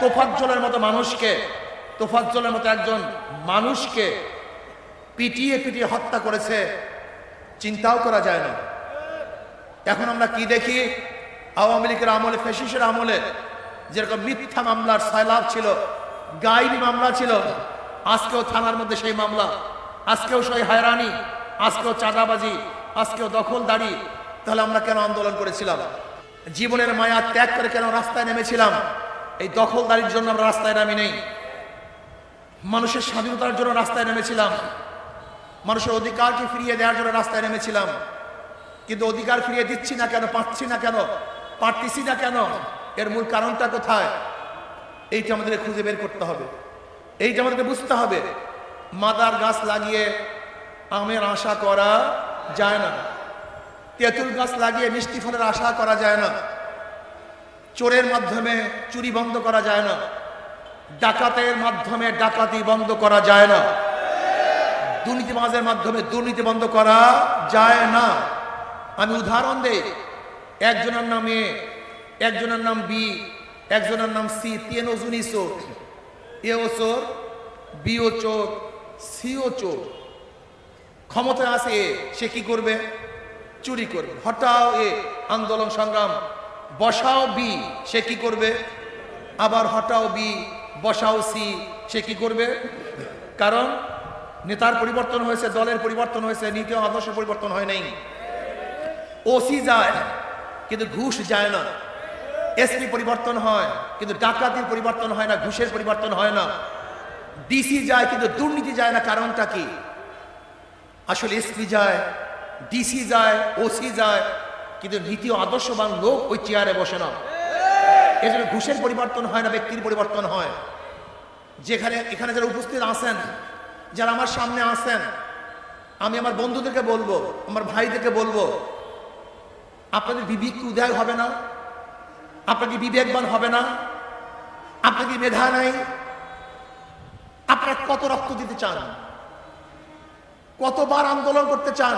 তোফাজ্জলের মতো মানুষকে, তোফাজ্জলের মতো একজন মানুষকে পিটিয়ে পিটিয়ে হত্যা করেছে, চিন্তাও করা যায় না। এখন আমরা কি দেখি, আওয়ামী লীগের আমলে, ফ্যাসিস্টের আমলে যেরকম মিথ্যা মামলার সয়লাভ ছিল, গায়েবী মামলা ছিল, আজকেও থানার মধ্যে সেই মামলা, আজকেও সেই হয়রানি, আজকেও চাঁদাবাজি, আজকেও দখলদারি। তাহলে আমরা কেন আন্দোলন করেছিলাম? জীবনের মায়া ত্যাগ করে কেন রাস্তায় নেমেছিলাম? এই দখলদারির জন্য আমরা রাস্তায় নামি নেই। মানুষের স্বাধীনতার জন্য রাস্তায় নেমেছিলাম, মানুষের অধিকারকে ফিরিয়ে দেওয়ার জন্য রাস্তায় নেমেছিলাম। কিন্তু অধিকার ফিরিয়ে দিচ্ছি না কেন, পাচ্ছি না কেন, পারতেছি না কেন? এর মূল কারণটা কোথায়? এইটা আমাদের খুঁজে বের করতে হবে, এইটা আমাদেরকে বুঝতে হবে। মাদার গাছ লাগিয়ে আমের আশা করা যায় না, তেঁতুল গাছ লাগিয়ে মিষ্টি ফলের আশা করা যায় না, চোরের মাধ্যমে চুরি বন্ধ করা যায় না, ডাকাতের মাধ্যমে ডাকাতি বন্ধ করা যায় না, দুর্নীতিবাজের মাধ্যমে দুর্নীতি বন্ধ করা যায় না। আমি উদাহরণ দেই, একজনের নাম এ, একজনের নাম বি, একজনের নাম সি, তিনজনই চোর। এও চোর, বিও চোর, সিও চোর। ক্ষমতায় আছে এ, সে কি করবে? চুরি করবে। হটাও এ, আন্দোলন সংগ্রাম, বসাও বি, সে কি করবে? আবার হটাও বি, বসাও সি, সে কি করবে? কারণ নেতার পরিবর্তন হয়েছে, দলের পরিবর্তন হয়েছে, নীতি আদর্শ পরিবর্তন হয় নাই। ওসি যায় কিন্তু ঘুষ যায় না, এসপি পরিবর্তন হয় কিন্তু ডাকাতির পরিবর্তন হয় না, ঘুষের পরিবর্তন হয় না। ডিসি যায় কিন্তু দুর্নীতি যায় না। কারণটা কি? আসলে এসপি যায়, ডিসি যায়, ওসি যায়, কিন্তু নীতি আদর্শবান লোক ওই চেয়ারে বসে না। এজন্য ঘুষের পরিবর্তন হয় না, ব্যক্তির পরিবর্তন হয়। যেখানে এখানে যারা উপস্থিত আছেন, যারা আমার সামনে আছেন, আমি আমার বন্ধুদেরকে বলবো, আমার ভাইদেরকে বলবো, আপনাদের বিবেক কি উদয় হবে না? আপনাকে বিবেকবান হবে না? আপনাকে মেধা নাই? আপনারা কত রক্ত দিতে চান? কতবার আন্দোলন করতে চান?